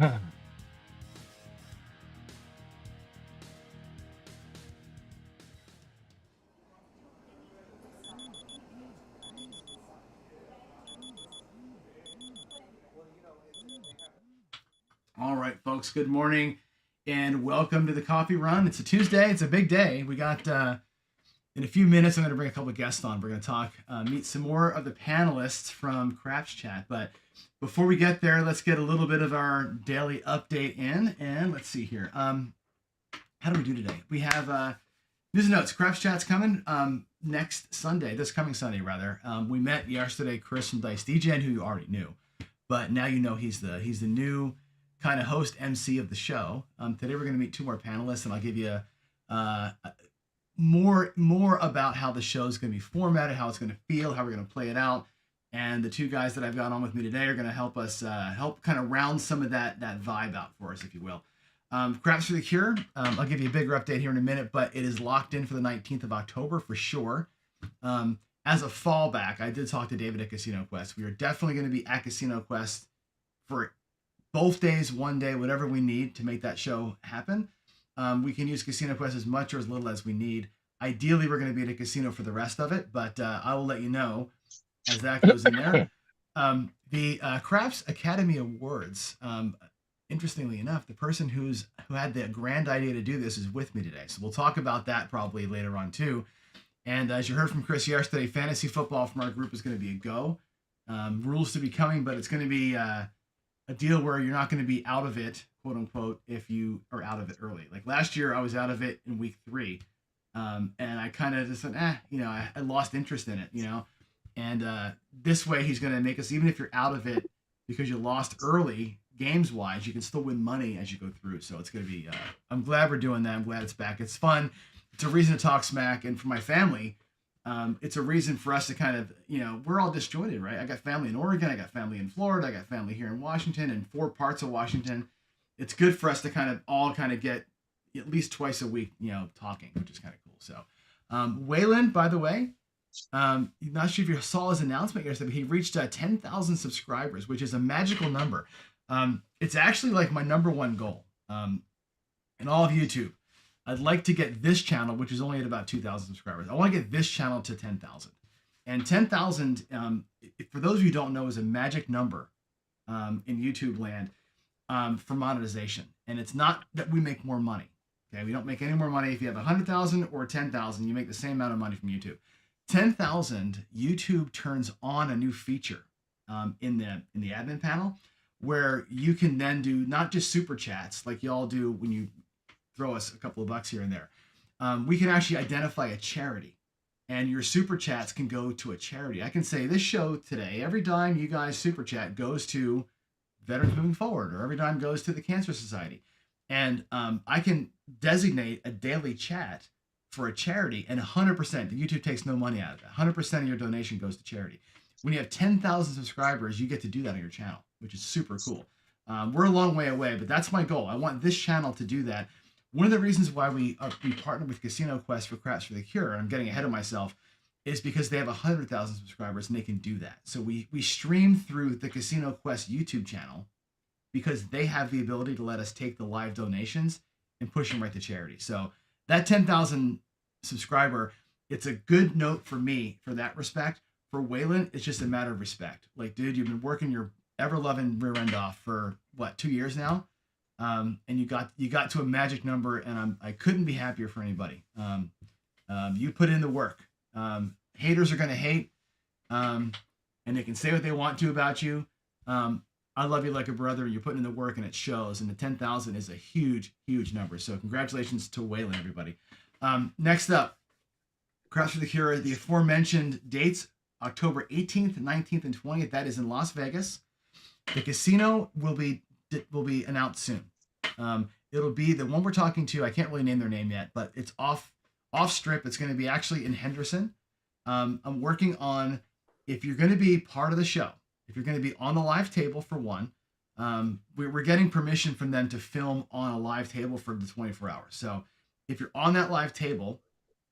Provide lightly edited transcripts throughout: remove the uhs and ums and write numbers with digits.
All right, folks, good morning and welcome to the coffee run. It's a Tuesday. It's a big day. We got, in a few minutes, I'm going to bring a couple of guests on. We're going to talk, meet some more of the panelists from Craps Chat. But before we get there, let's get a little bit of our daily update in. And let's see here. How do we do today? We have news and notes. Craps Chat's coming next Sunday, this coming Sunday, rather. We met yesterday, Chris from Dice DJ, who you already knew. But now you know he's the new kind of host MC of the show. Today we're going to meet two more panelists, and I'll give you more about how the show is going to be formatted, how it's going to feel, how we're going to play it out. And the two guys that I've got on with me today are going to help us help kind of round some of that vibe out for us, if you will. Craps for the Cure. I'll give you a bigger update here in a minute, but it is locked in for the 19th of October for sure. As a fallback, I did talk to David at Casino Quest. We are definitely going to be at Casino Quest for both days, one day, whatever we need to make that show happen. We can use Casino Quest as much or as little as we need. Ideally, we're going to be at a casino for the rest of it, but I will let you know as that goes in there. The Craps Academy Awards, interestingly enough, the person who had the grand idea to do this is with me today. So we'll talk about that probably later on too. And as you heard from Chris yesterday, fantasy football from our group is going to be a go. Rules to be coming, but it's going to be a deal where you're not going to be out of it, quote unquote, if you are out of it early. Like last year, I was out of it in week 3. And I kind of just said, I lost interest in it, And this way, he's going to make us, even if you're out of it because you lost early, games-wise, you can still win money as you go through. So it's going to be, I'm glad we're doing that. I'm glad it's back. It's fun. It's a reason to talk smack. And for my family, it's a reason for us to kind of, we're all disjointed, right? I got family in Oregon, I got family in Florida, I got family here in Washington and 4 parts of Washington. It's good for us to all get at least twice a week, talking, which is kind of cool. So, Waylon, by the way, not sure if you saw his announcement yesterday, but he reached 10,000 subscribers, which is a magical number. It's actually like my number one goal in all of YouTube. I'd like to get this channel, which is only at about 2,000 subscribers. I want to get this channel to 10,000. And 10,000, for those of you who don't know, is a magic number in YouTube land for monetization. And it's not that we make more money. Okay, we don't make any more money if you have 100,000 or 10,000. You make the same amount of money from YouTube. 10,000, YouTube turns on a new feature in the admin panel where you can then do not just super chats like y'all do when you throw us a couple of bucks here and there. We can actually identify a charity, and your super chats can go to a charity. I can say this show today, every dime you guys super chat goes to Veterans Moving Forward, or every dime goes to the Cancer Society. And I can designate a daily chat for a charity, and 100%, YouTube takes no money out of it. 100% of your donation goes to charity. When you have 10,000 subscribers, you get to do that on your channel, which is super cool. We're a long way away, but that's my goal. I want this channel to do that. One of the reasons why we partnered with Casino Quest for Craps for the Cure, and I'm getting ahead of myself, is because they have 100,000 subscribers and they can do that. So we stream through the Casino Quest YouTube channel because they have the ability to let us take the live donations and push them right to charity. So that 10,000 subscriber, it's a good note for me for that respect. For Waylon, it's just a matter of respect. Like, dude, you've been working your ever-loving rear end off for, 2 years now? And you got to a magic number, and I couldn't be happier for anybody. You put in the work. Haters are going to hate, and they can say what they want to about you. I love you like a brother. You're putting in the work, and it shows. And the 10,000 is a huge, huge number. So congratulations to Waylon, everybody. Next up, Craps for the Cure. The aforementioned dates: October 18th, 19th, and 20th. That is in Las Vegas. The casino will be announced soon. It'll be the one we're talking to. I can't really name their name yet, but it's off strip. It's going to be actually in Henderson. I'm working on, if you're going to be part of the show, if you're going to be on the live table for one, we're getting permission from them to film on a live table for the 24 hours. So if you're on that live table,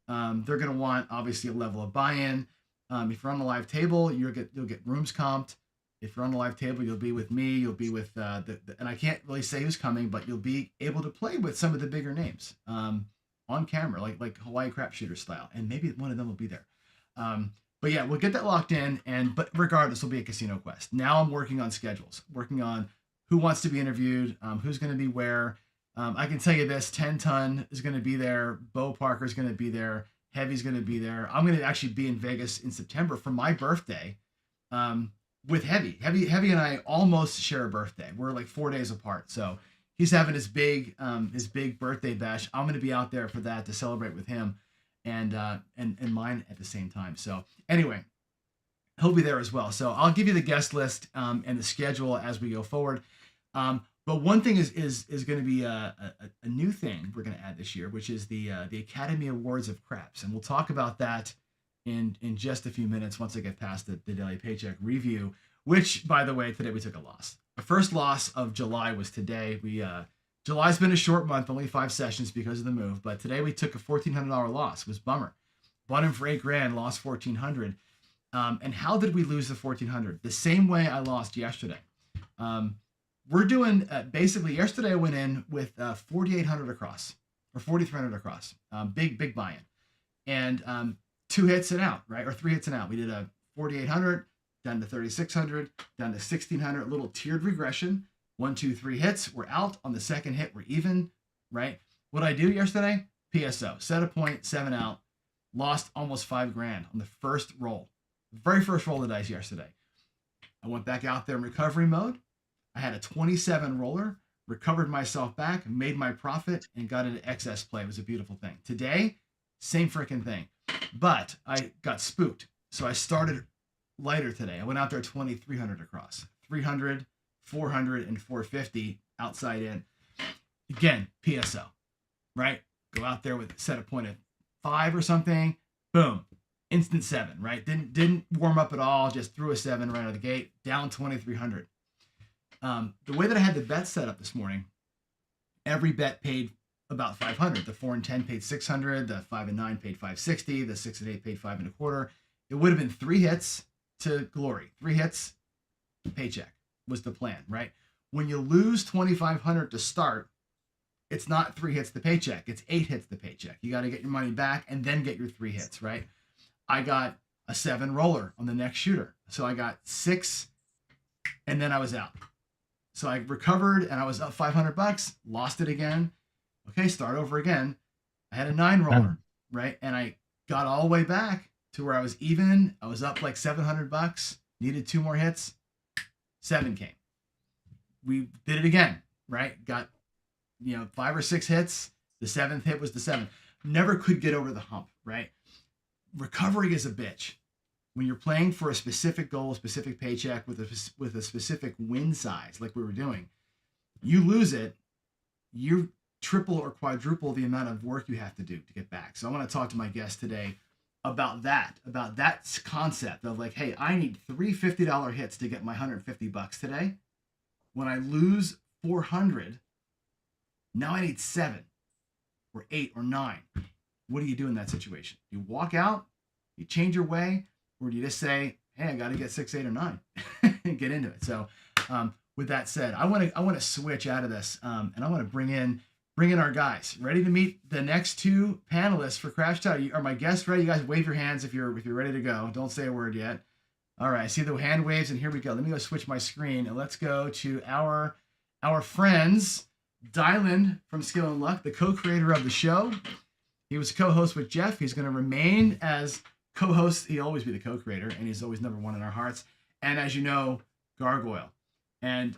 they're going to want obviously a level of buy-in. If you're on the live table, you'll get rooms comped. If you're on the live table, you'll be with me. You'll be with and I can't really say who's coming, but you'll be able to play with some of the bigger names on camera, like Hawaii Crapshooter style, and maybe one of them will be there. But yeah, we'll get that locked in, but regardless, it'll be a Casino Quest. Now I'm working on schedules, working on who wants to be interviewed, who's going to be where. I can tell you this: 10 Ton is going to be there. Bo Parker is going to be there. Heavy's going to be there. I'm going to actually be in Vegas in September for my birthday with Heavy. Heavy and I almost share a birthday. We're like 4 days apart. So he's having his big birthday bash. I'm going to be out there for that to celebrate with him and mine at the same time. So anyway, he'll be there as well. So I'll give you the guest list and the schedule as we go forward. But one thing is going to be a new thing we're going to add this year, which is the Academy Awards of Craps, and we'll talk about that in just a few minutes once I get past the Daily Paycheck review. Which, by the way, today we took a loss. The first loss of July was today. July's been a short month, only 5 sessions because of the move, but today we took a $1,400 loss. It was a bummer. Bought him for $8,000, lost $1,400. And how did we lose the $1,400? The same way I lost yesterday. We're doing basically yesterday I went in with 4,800 across or 4,300 across. Big buy-in, and 2 hits and out, right? Or 3 hits and out. We did a 4,800 down to 3,600 down to 1,600. Little tiered regression. 1, 2, 3 hits. We're out on the second hit. We're even, right? What I do yesterday? PSO. Set a point, 7 out. Lost almost $5,000 on the first roll. The very first roll of the dice yesterday. I went back out there in recovery mode. I had a 27 roller, recovered myself back, made my profit, and got into excess play. It was a beautiful thing. Today, same freaking thing. But I got spooked. So I started lighter today. I went out there 2,300 across. 300, 400, and 450 outside in. Again, PSO, right? Go out there with set a point of 5 or something. Boom. Instant 7, right? Didn't warm up at all. Just threw a 7 right out of the gate. Down 2,300. The way that I had the bet set up this morning, every bet paid about 500. The 4 and 10 paid 600. The 5 and 9 paid 560. The 6 and 8 paid 5 1/4. It would have been 3 hits to glory. 3 hits, paycheck was the plan, right? When you lose 2,500 to start, it's not 3 hits to paycheck. It's 8 hits to paycheck. You got to get your money back and then get your 3 hits, right? I got a 7 roller on the next shooter. So I got 6 and then I was out. So I recovered and I was up $500, lost it again. Okay, start over again. I had a 9 roller, right? And I got all the way back to where I was even. I was up like $700, needed 2 more hits. 7 came. We did it again, right? Got, 5 or 6 hits. The 7th hit was the 7th. Never could get over the hump, right? Recovery is a bitch. When you're playing for a specific goal, a specific paycheck with a specific win size, like we were doing, you lose it, you triple or quadruple the amount of work you have to do to get back. So I want to talk to my guest today about that concept of like, hey, I need 3 $50 hits to get my $150 today. When I lose 400, now I need 7 or 8 or 9. What do you do in that situation? You walk out, you change your way, or do you just say, hey, I got to get 6, 8, or 9 and get into it? So with that said, I want to switch out of this and I want to bring in our guys. Ready to meet the next 2 panelists for Crash Chat? Are my guests ready? You guys wave your hands if you're ready to go. Don't say a word yet. All right, I see the hand waves, and here we go. Let me go switch my screen, and let's go to our friends, Dylan from Skill and Luck, the co-creator of the show. He was co-host with Jeff. He's going to remain as co-host. He'll always be the co-creator, and he's always number 1 in our hearts. And as you know, Gargoyle. And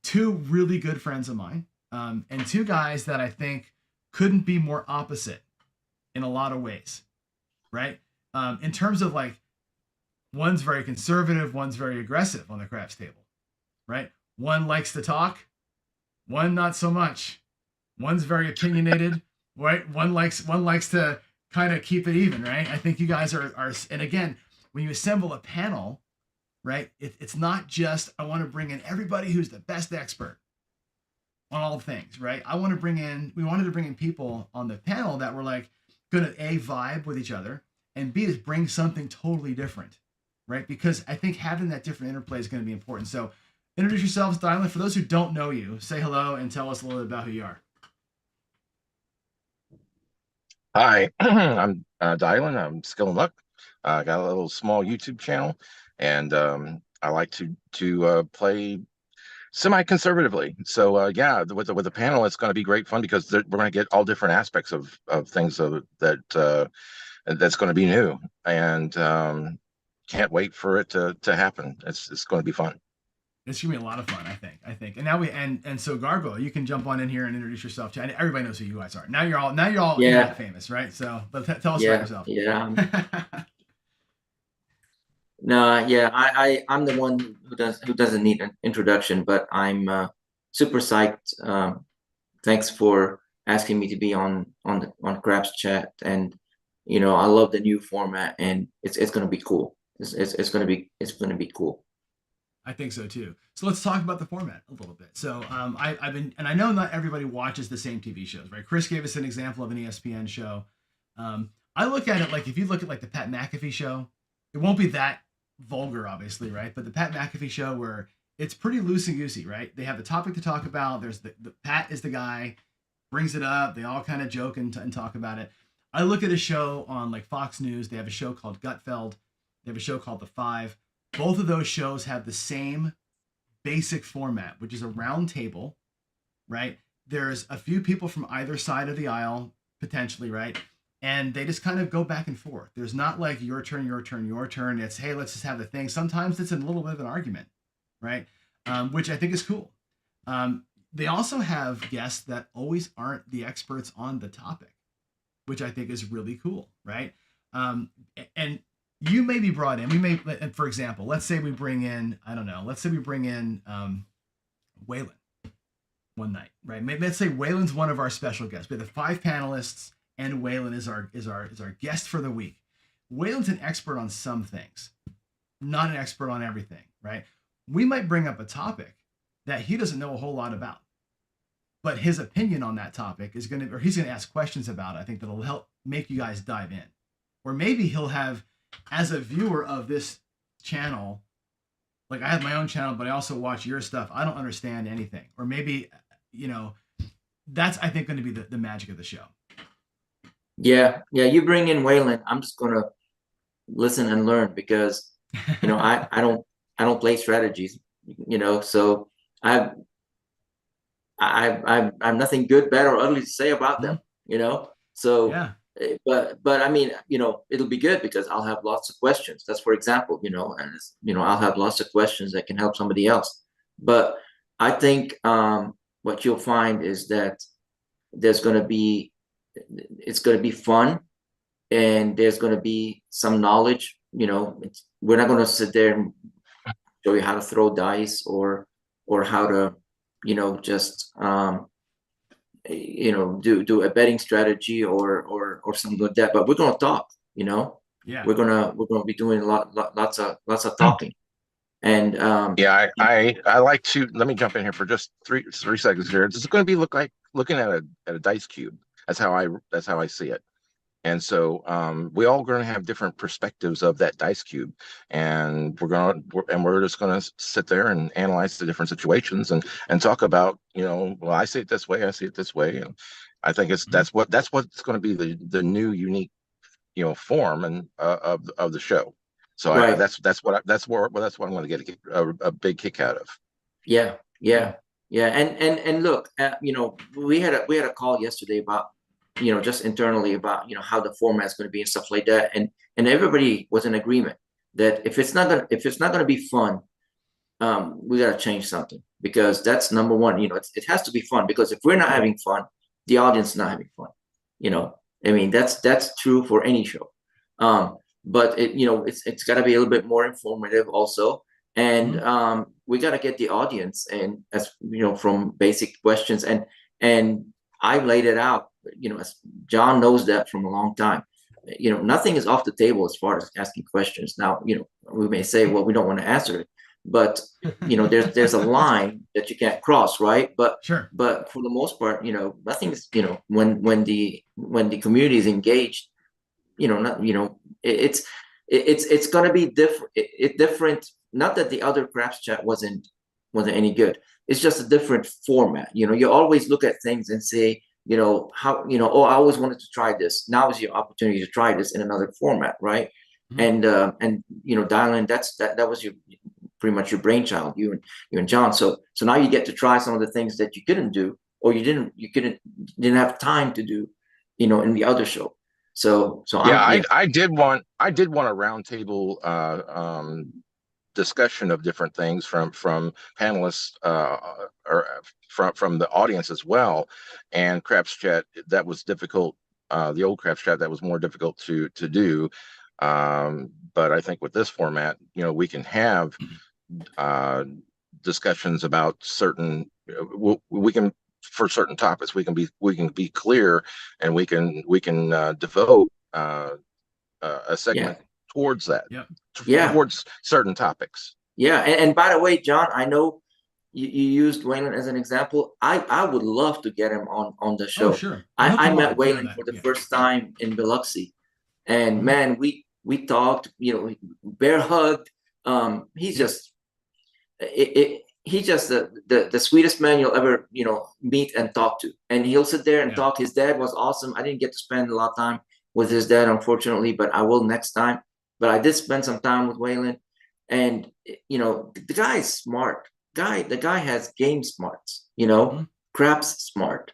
2 really good friends of mine, and 2 guys that I think couldn't be more opposite in a lot of ways, right? In terms of like, one's very conservative, one's very aggressive on the craps table, right? One likes to talk, one not so much. One's very opinionated, right? One likes to kind of keep it even, right? I think you guys are, and again, when you assemble a panel, right, it's not just, I want to bring in everybody who's the best expert on all things, right? We wanted to bring in people on the panel that were like going to A, vibe with each other, and B, just bring something totally different, right? Because I think having that different interplay is going to be important. So introduce yourselves, Dylan. For those who don't know you, say hello and tell us a little bit about who you are. Hi, I'm Dylan. I'm Skill and Luck. I got a little small YouTube channel, and I like to play semi-conservatively. So yeah, with the panel, it's going to be great fun because we're going to get all different aspects of things that's going to be new, and can't wait for it to happen. It's going to be fun. It's gonna be a lot of fun, I think. And now and so Garbo, you can jump on in here and introduce yourself to. Everybody knows who you guys are. Now you're all internet Yeah, famous, right? So, but tell us about yeah, yourself. yeah. No, yeah. I'm the one who doesn't need an introduction, but I'm super psyched. Thanks for asking me to be on Craps Chat, and I love the new format, and it's gonna be cool. It's gonna be cool. I think so too. So let's talk about the format a little bit. So I've been, and I know not everybody watches the same TV shows, right? Chris gave us an example of an ESPN show. I look at it like if you look at like the Pat McAfee show, it won't be that vulgar, obviously, right? But the Pat McAfee show where it's pretty loosey goosey, right? They have a topic to talk about. There's the Pat is the guy, brings it up. They all kind of joke and talk about it. I look at a show on like Fox News. They have a show called Gutfeld. They have a show called The Five. Both of those shows have the same basic format, which is a round table, right? There's a few people from either side of the aisle, potentially, right? And they just kind of go back and forth. There's not like your turn, your turn, your turn. It's, hey, let's just have the thing. Sometimes it's a little bit of an argument, right? Which I think is cool. They also have guests that always aren't the experts on the topic, which I think is really cool, right? And you may be brought in. We may, for example, let's say we bring in, I don't know, let's say we bring in Waylon one night, right? Maybe let's say Waylon's one of our special guests. We have the five panelists, and Waylon is our guest for the week. Waylon's an expert on some things, not an expert on everything, right? We might bring up a topic that he doesn't know a whole lot about, but his opinion on that topic is going to, or he's going to ask questions about it. I think that'll help make you guys dive in, or maybe he'll have, as a viewer of this channel, like I have my own channel, but I also watch your stuff. I don't understand anything, or maybe, that's I think going to be the magic of the show. Yeah, yeah. You bring in Waylon, I'm just gonna listen and learn because I don't play strategies, so I I'm nothing good, bad, or ugly to say about them, Mhm. So, Yeah, but I mean, it'll be good because I'll have lots of questions. That's for example, and I'll have lots of questions that can help somebody else. But I think what you'll find is that there's going to be it's going to be fun, and there's going to be some knowledge. We're not going to sit there and show you how to throw dice or how to just do a betting strategy or something like that, but we're going to talk. yeah. We're going to be doing lots of talking. And Yeah, I like to let me jump in here for just three seconds here. It's going to be look like looking at a dice cube. That's how I see it. And so we all going to have different perspectives of that dice cube, and we're just going to sit there and analyze the different situations and talk about, well, I see it this way, I see it this way, and I think Mhm. that's what's going to be the new unique, form and of the show. So right. that's what I'm going to get a big kick out of. Yeah, Yeah. yeah, yeah. And look, we had a call yesterday about, just internally about, how the format is going to be and stuff like that. And everybody was in agreement that if it's not gonna be fun, we got to change something, because that's number one. It has to be fun, because if we're not having fun, the audience is not having fun. You know, I mean, that's true for any show. But it's got to be a little bit more informative also, and Mhm. we got to get the audience, and as from basic questions, and I laid it out. As John knows that from a long time. Nothing is off the table as far as asking questions. Now, we may say, well, we don't want to answer it, but there's a line that you can't cross, right? but Sure. but for the most part, nothing's, when the community is engaged, not, it's it's going to be different. Different. Not that the other Craps Chat wasn't any good. It's just a different format. You always look at things and say, how, oh, I always wanted to try this. Now is your opportunity to try this in another format, right? Mm-hmm. And Dylan, that was your pretty much your brainchild, you and John. So now you get to try some of the things that you couldn't do, or you didn't have time to do, in the other show. So yeah, I did want a roundtable discussion of different things from panelists or from the audience as well. And Craps Chat, that was difficult. The old Craps Chat, that was more difficult to do. But I think with this format, we can have discussions about certain. We can, for certain topics, we can be clear, and we can devote a segment towards that. Towards certain topics. Yeah, and by the way, John, I know you used Waylon as an example. I would love to get him on the show. Oh, sure. I met Waylon for the first time in Biloxi, and man, we talked. Bear hugged. He's just he's just the sweetest man you'll ever meet and talk to. And he'll sit there and talk. His dad was awesome. I didn't get to spend a lot of time with his dad, unfortunately, but I will next time. But I did spend some time with Waylon, and the guy is smart. The guy has game smarts. Craps smart.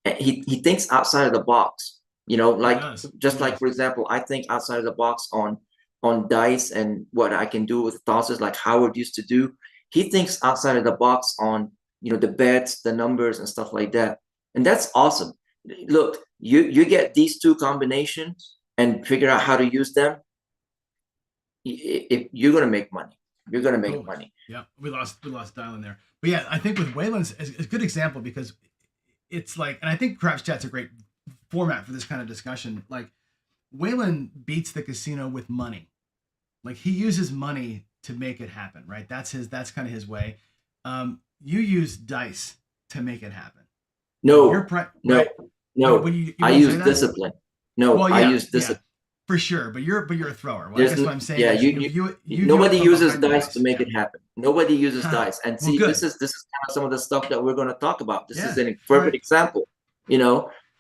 And he thinks outside of the box. Like for example, I think outside of the box on dice and what I can do with tosses, like Howard used to do. He thinks outside of the box on the bets, the numbers, and stuff like that, and that's awesome. Look, you get these two combinations and figure out how to use them. If you're gonna make money, you're gonna make money. Yeah, we lost Dylan there, but yeah, I think with Waylon's is a good example, because it's like, and I think Craps Chat's a great format for this kind of discussion. Like, Waylon beats the casino with money. Like, he uses money to make it happen, right? That's kind of his way. You use dice to make it happen. No, right? No. You I use discipline. No, well, I use discipline. For sure, but you're a thrower. Well, I guess what I'm saying. Yeah, you nobody uses dice to make it happen. Nobody uses dice. And see, this is kind of some of the stuff that we're going to talk about. This is a perfect example.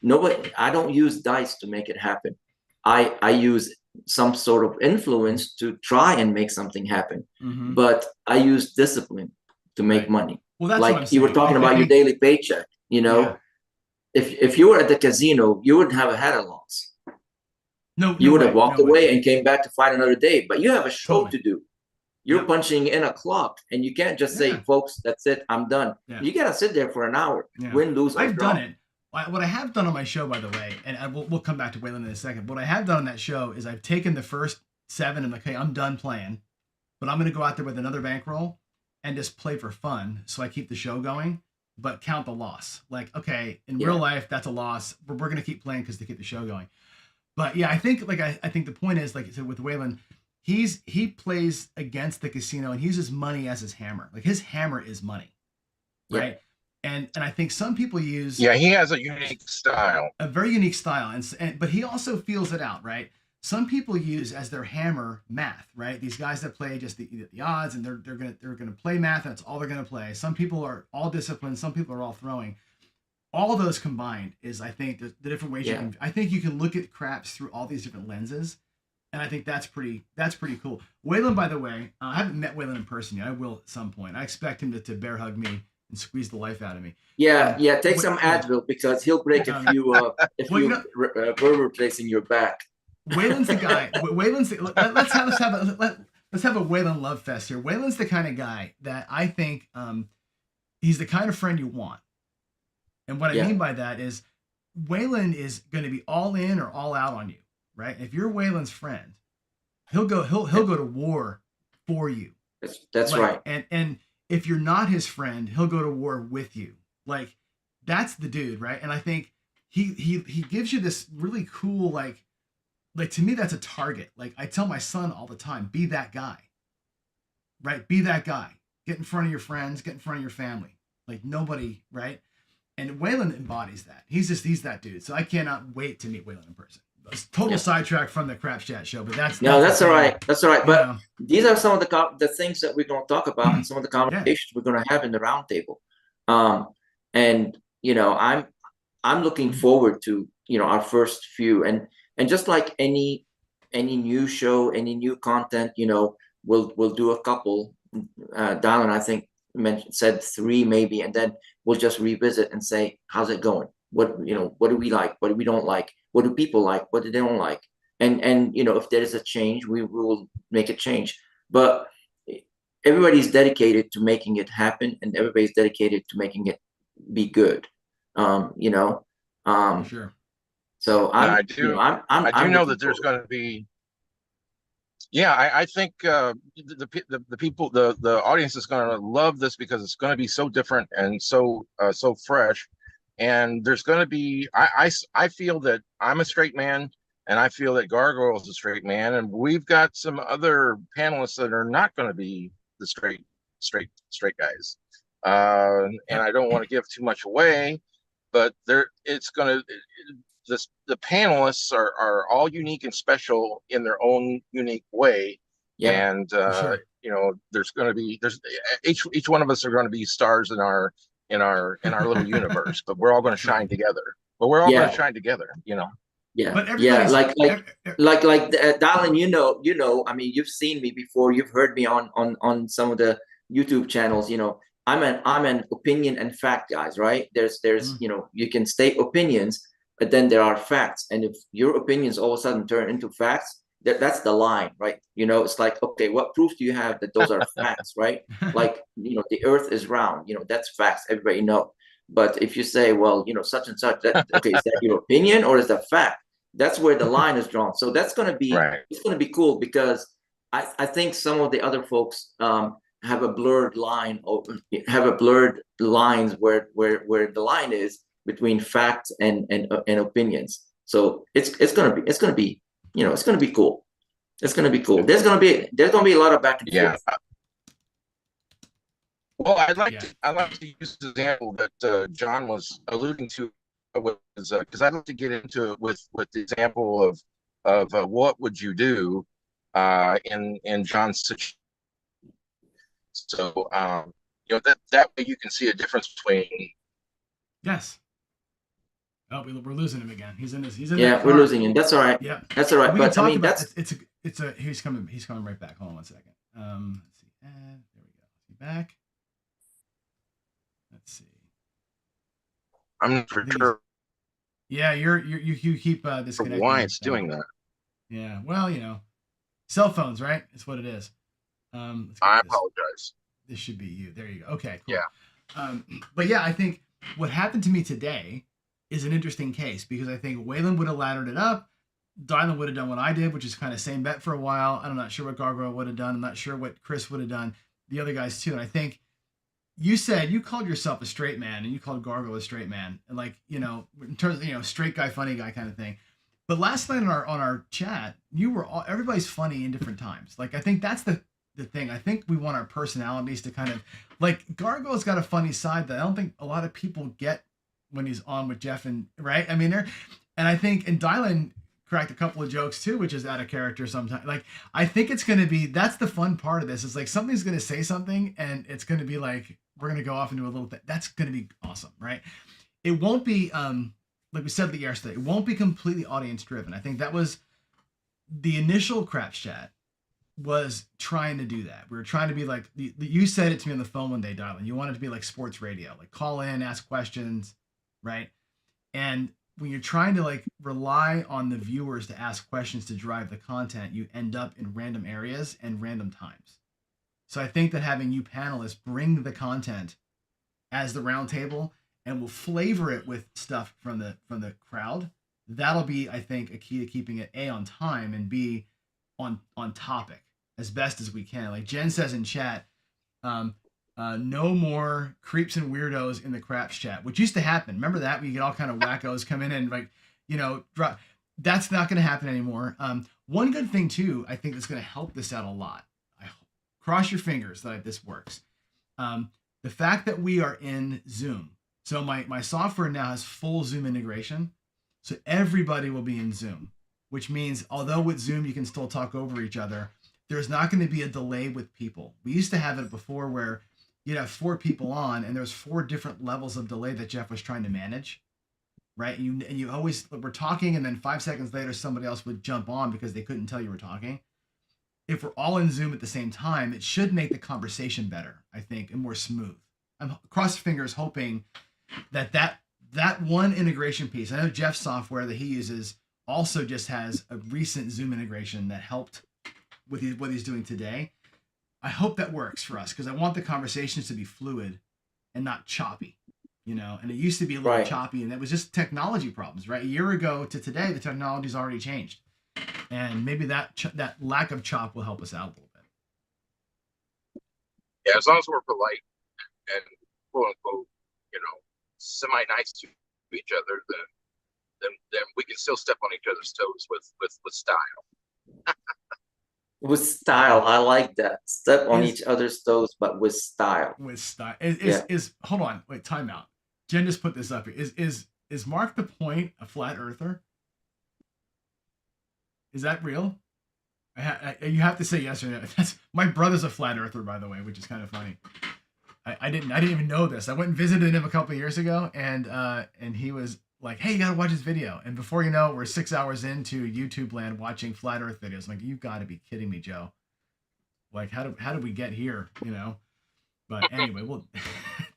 Nobody. I don't use dice to make it happen. I use some sort of influence to try and make something happen. Mm-hmm. But I use discipline to make money. Well, that's like what I'm you were talking about your daily paycheck. If you were at the casino, you wouldn't have had a loss. No, you would have walked away and came back to fight another day. But you have a show to do. You're punching in a clock, and you can't just say, "Folks, that's it, I'm done." Yeah. You gotta sit there for an hour, win, lose, or draw. I've done it. What I have done on my show, by the way, and we'll come back to Waylon in a second. What I have done on that show is I've taken the first 7 and okay, I'm done playing, but I'm going to go out there with another bankroll and just play for fun, so I keep the show going, but count the loss. Like, okay, in real life, that's a loss, but we're going to keep playing because to keep the show going. But yeah, I think I think the point is, like I said with Waylon, he plays against the casino and he uses money as his hammer. Like, his hammer is money, right? And I think some people use he has a unique style, a very unique style, and but he also feels it out, right? Some people use as their hammer math, right? These guys that play just the odds, and they're gonna play math, and that's all they're gonna play. Some people are all disciplined, some people are all throwing. All of those combined is, I think, the different ways you can. I think you can look at craps through all these different lenses, and I think that's pretty cool. Waylon, by the way, I haven't met Waylon in person yet. I will at some point. I expect him to bear hug me and squeeze the life out of me. Take some Advil, because he'll break a few vertebrae placing your back. Waylon's the guy. Let's have a Waylon love fest here. Waylon's the kind of guy that I think he's the kind of friend you want. And what I mean by that is, Waylon is going to be all in or all out on you, right? If you're Waylon's friend, he'll go to war for you. That's right. And if you're not his friend, he'll go to war with you. Like, that's the dude, right? And I think he gives you this really cool, like to me, that's a target. Like, I tell my son all the time, be that guy, right? Be that guy. Get in front of your friends, get in front of your family. Like, nobody, right? And Waylon embodies that. He's that dude. So I cannot wait to meet Waylon in person. total Yeah. sidetrack from the Craps Chat show, but that's all right. That's all right. But know. these are some of the things that we're going to talk about and some of the conversations we're going to have in the roundtable. And I'm looking forward to our first few, and just like any new show, any new content, we'll do a couple. Don and I think said 3 maybe, and then we'll just revisit and say, how's it going? What do we like? What do we don't like? What do people like? What do they don't like? And if there is a change, we will make a change. But everybody's dedicated to making it happen, and everybody's dedicated to making it be good. For sure. So I do know that there's forward. going to be. Yeah, I think the people, the audience is going to love this because it's going to be so different and so fresh. And there's going to be, I feel that I'm a straight man, and I feel that Gargoyle is a straight man, and we've got some other panelists that are not going to be the straight guys. And I don't want to give too much away, but it's going to. The panelists are all unique and special in their own unique way. Yeah, And sure. there's each one of us are going to be stars in our little universe, but we're all going to shine together. But we're all going to shine together, Yeah, but like Dylan, I mean, you've seen me before, you've heard me on some of the YouTube channels. I'm an opinion and fact guys, right? There's you can state opinions, but then there are facts, and if your opinions all of a sudden turn into facts, that's the line, right? It's like, okay, what proof do you have that those are facts, right? Like, the earth is round, that's facts, everybody know. But if you say, well, such and such, okay, is that your opinion or is that fact? That's where the line is drawn. So that's going to be, right. It's going to be cool, because I think some of the other folks have a blurred line, or have a blurred lines where the line is between facts and opinions. So it's going to be it's going to be cool. It's going to be cool. There's going to be a lot of back and forth. Well, I'd like to use the example that John was alluding to, because I'd like to get into it with the example of what would you do in John's situation. So that way you can see a difference between. Yes. Oh, we're losing him again. He's in. Yeah, we're losing him. That's all right. Yeah, that's all right. But I mean, that's it's a. He's coming right back. Hold on 1 second. Let's see. There we go. Is he back? Let's see. I'm not for sure. Yeah, you keep disconnecting. Why it's doing that? Yeah, well, cell phones, right? It's what it is. I apologize. This should be you. There you go. Okay, cool. Yeah. But yeah, I think what happened to me today is an interesting case, because I think Waylon would have laddered it up. Dylan would have done what I did, which is kind of same bet for a while. I'm not sure what Gargoyle would have done. I'm not sure what Chris would have done. The other guys too. And I think you said you called yourself a straight man, and you called Gargoyle a straight man, and like, in terms of, straight guy, funny guy kind of thing. But last night on our chat, everybody's funny in different times. Like, I think that's the thing. I think we want our personalities to kind of, like, Gargoyle's got a funny side that I don't think a lot of people get when he's on with Jeff, and right. I mean, and I think, and Dylan cracked a couple of jokes too, which is out of character sometimes. Like, I think it's going to be, that's the fun part of this, is like somebody's going to say something and it's going to be like, we're going to go off into a little thing. That's going to be awesome, right? It won't be, like we said yesterday, it won't be completely audience driven. I think that was the initial Craps Chat was trying to do that. We were trying to be like, you said it to me on the phone one day, Dylan. You wanted to be like sports radio, like call in, ask questions, right? And when you're trying to like rely on the viewers to ask questions to drive the content, you end up in random areas and random times. So I think that having you panelists bring the content as the round table, and we'll flavor it with stuff from the crowd, that'll be, I think, a key to keeping it A, on time, and B, on topic as best as we can. Like Jen says in chat, no more creeps and weirdos in the Craps Chat, which used to happen. Remember that? We get all kind of wackos come in and like, drop. That's not going to happen anymore. One good thing too, I think that's going to help this out a lot. Cross your fingers that this works. The fact that we are in Zoom. So my software now has full Zoom integration. So everybody will be in Zoom. which means although with Zoom you can still talk over each other, there's not going to be a delay with people. We used to have it before where you'd have 4 people on and there's 4 different levels of delay that Jeff was trying to manage, right? And you always were talking, and then 5 seconds later somebody else would jump on because they couldn't tell you were talking. If we're all in Zoom at the same time, it should make the conversation better, I think, and more smooth. I'm cross fingers hoping that one integration piece. I know Jeff's software that he uses also just has a recent Zoom integration that helped with what he's doing today. I hope that works for us because I want the conversations to be fluid and not choppy, you know. And it used to be a little Right. choppy, and that was just technology problems, right? A year ago to today, the technology's already changed, and maybe that lack of chop will help us out a little bit. Yeah, as long as we're polite and quote unquote, semi nice to each other, then we can still step on each other's toes with style. With style, I like that. Step on Is- each other's toes, but with style. With style, Yeah. is hold on, wait, time out. Jen just put this up here. Is Mark the Point a flat earther? Is that real? You have to say yes or no. That's my brother's a flat earther, by the way, which is kind of funny. I didn't even know this. I went and visited him a couple of years ago, and he was like, "Hey, you gotta watch this video." And before you know it, we're 6 hours into YouTube land watching flat Earth videos. I'm like, you got to be kidding me, Joe. Like, how did we get here? You know. But anyway, well,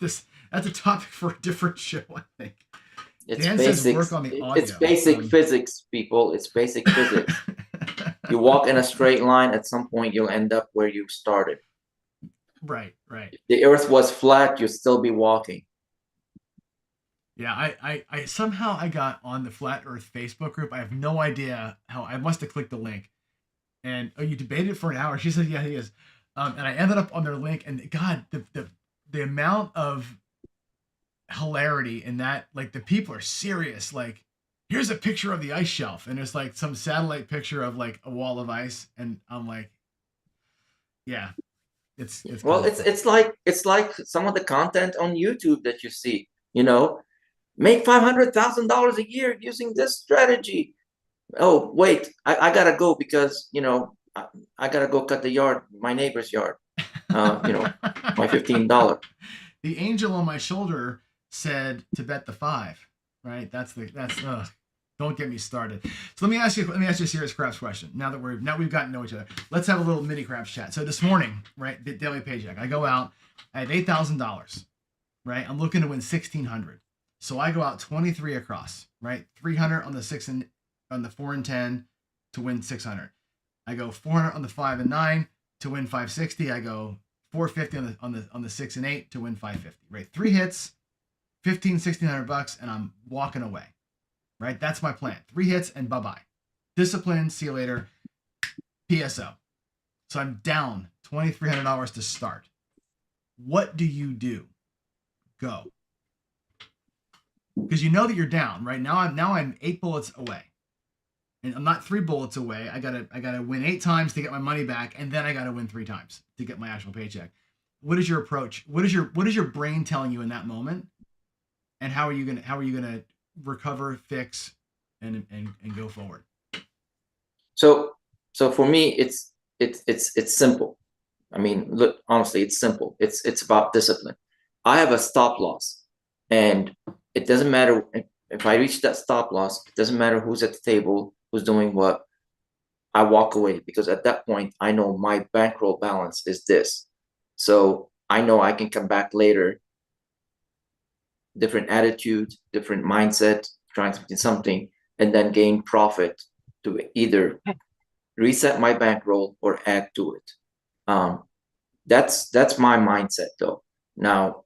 that's a topic for a different show, I think. It's Dan says basic. work on the It's audio. basic physics, people. It's basic physics. You walk in a straight line. At some point, you'll end up where you started. Right. If the Earth was flat, you'd still be walking. Yeah, I somehow I got on the Flat Earth Facebook group. I have no idea how. I must have clicked the link. And you debated for an hour. She said, yeah, he is. And I ended up on their link, and God, the amount of hilarity in that, like the people are serious. Like, here's a picture of the ice shelf, and it's like some satellite picture of like a wall of ice, and I'm like, yeah, it's Well, kind of it's like some of the content on YouTube that you see. Make $500,000 a year using this strategy. Oh, wait, I gotta go because I gotta go cut the yard, my neighbor's yard. My $15. The angel on my shoulder said to bet the 5. Right? That's don't get me started. So let me ask you a serious craps question. Now we've gotten to know each other. Let's have a little mini craps chat. So this morning, right, the daily paycheck, I go out, I have $8,000, right? I'm looking to win 1,600. So I go out 23 across, right? 300 on the 6 and on the 4 and 10 to win 600. I go 400 on the 5 and 9 to win 560. I go 450 on the 6 and 8 to win 550. Right? 3 hits, 1,600 bucks, and I'm walking away. Right? That's my plan. 3 hits and bye-bye. Discipline, see you later. PSO. So I'm down $2,300 to start. What do you do? Go. Because you know that you're down, right? Now I'm 8 bullets away. And I'm not 3 bullets away. I gotta win 8 times to get my money back, and then I gotta win 3 times to get my actual paycheck. What is your approach? What is your brain telling you in that moment? And how are you gonna recover, fix, and go forward? So for me, it's simple. I mean, look, honestly, it's simple. It's about discipline. I have a stop loss, and it doesn't matter if I reach that stop loss. It doesn't matter who's at the table, who's doing what. I walk away because at that point, I know my bankroll balance is this. So I know I can come back later, different attitude, different mindset, trying something, and then gain profit to either reset my bankroll or add to it. That's my mindset though. Now,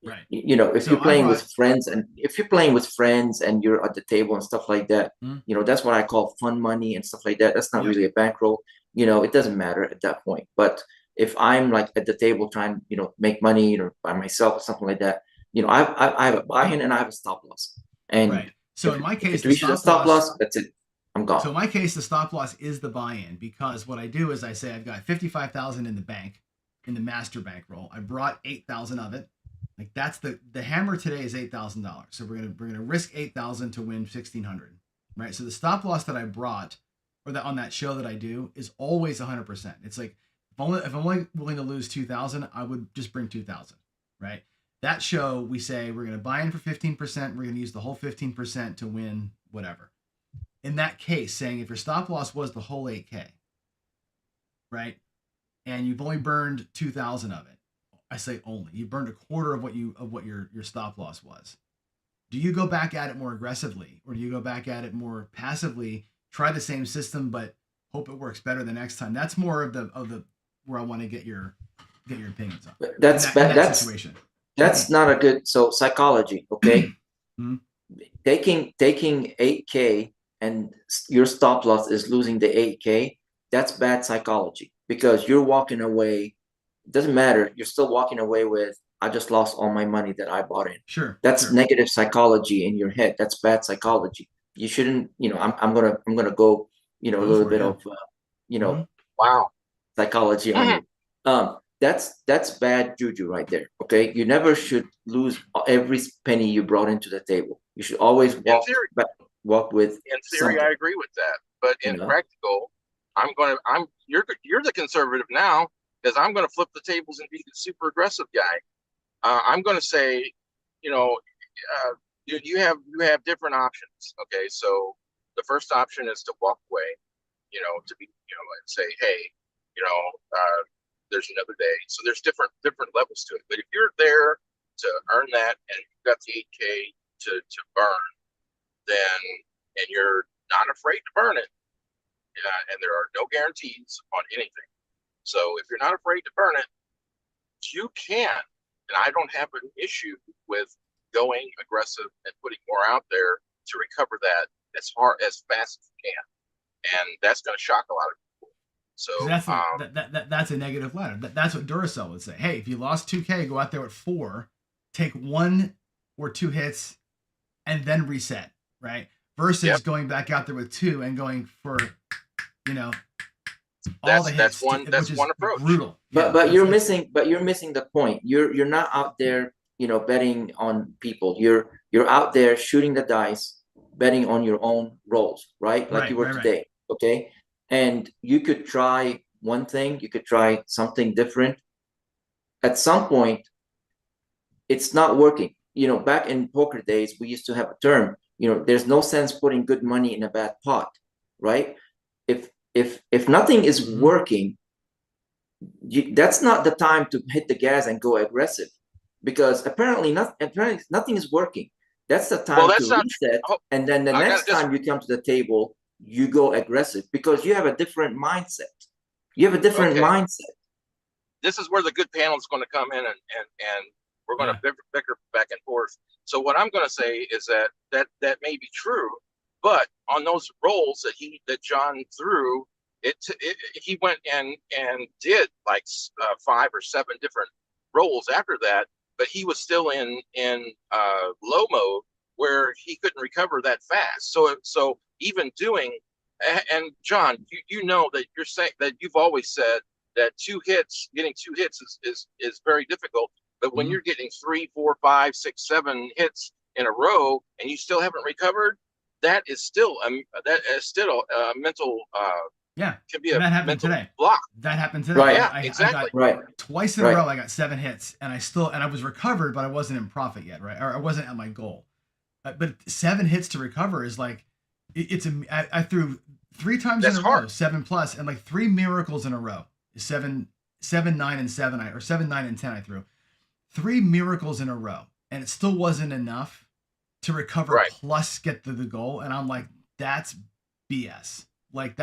Right. If you're playing with friends and you're at the table and stuff like that, that's what I call fun money and stuff like that. That's not really a bankroll. It doesn't matter at that point. But if I'm like at the table trying, make money or by myself or something like that, I have a buy-in and I have a stop loss. And right. So in my case, if it reaches a stop loss, that's it. I'm gone. So in my case, the stop loss is the buy-in, because what I do is I say I've got 55,000 in the bank, in the master bankroll. I brought 8,000 of it. Like that's the hammer today is $8,000. So we're gonna risk 8,000 to win 1,600. right? So the stop loss that I brought, or that on that show that I do, is always 100%. It's like if I'm only willing to lose 2,000, I would just bring 2,000, right? That show, we say we're going to buy in for 15%. We're going to use the whole 15% to win whatever. In that case, saying if your stop loss was the whole 8K, right, and you've only burned 2,000 of it, I say only you burned a quarter of what your stop loss was. Do you go back at it more aggressively, or do you go back at it more passively? Try the same system, but hope it works better the next time. That's more of the where I want to get your opinions on. That's situation. That's not a good. So psychology, okay? Mm-hmm. Taking 8K and your stop loss is losing the 8K. That's bad psychology, because you're walking away. It doesn't matter. You're still walking away with, I just lost all my money that I bought in. Sure. That's sure. negative psychology in your head. That's bad psychology. You shouldn't, I'm gonna go, a little bit of, Mm-hmm. Wow. psychology on you. That's bad juju right there. Okay. You never should lose every penny you brought into the table. You should always walk with. In theory, I agree with that, but in practical, you're the conservative now, because I'm going to flip the tables and be the super aggressive guy. I'm going to say, you have different options. Okay, so the first option is to walk away, to be, and say, hey, there's another day. So there's different levels to it. But if you're there to earn that and you've got the 8K to burn, then, and you're not afraid to burn it, and there are no guarantees on anything. So if you're not afraid to burn it, you can. And I don't have an issue with going aggressive and putting more out there to recover that as fast as you can. And that's going to shock a lot of people. So that's a negative ladder. That's what Duracell would say. Hey, if you lost 2K, go out there with 4, take 1 or 2 hits, and then reset, right? Versus going back out there with 2 and going for, all the hits. That's one approach. Brutal. But you're missing the point. You're not out there, betting on people. You're out there shooting the dice, betting on your own rolls, right? Like you were today. Right. Okay. And you could try one thing, you could try something different. At some point, it's not working. Back in poker days, we used to have a term, there's no sense putting good money in a bad pot, right? If nothing is working, that's not the time to hit the gas and go aggressive, because apparently nothing is working. That's the time to reset, and then the next time you come to the table, you go aggressive, because you have a different mindset. You have a different mindset. This is where the good panel is going to come in, and we're going to bicker back and forth. So what I'm going to say is that may be true, but on those rolls that John threw, he went and did like 5 or 7 different rolls after that, but he was still in low mode where he couldn't recover that fast. So even doing, and John, you know that you're saying that you've always said that getting 2 hits is very difficult. But when you're getting 3, 4, 5, 6, 7 hits in a row and you still haven't recovered, that is still a mental can be a mental today. block. That happened today. Right. Exactly. I got twice in a row I got 7 hits, and I was recovered, but I wasn't in profit yet, right? Or I wasn't at my goal. But 7 hits to recover is like I threw 3 times in a row, 7 plus, and like 3 miracles in a row. 7, 9, and 7, or 7, 9, and 10 I threw. 3 miracles in a row, and it still wasn't enough to recover plus get to the goal. And I'm like, that's BS. Like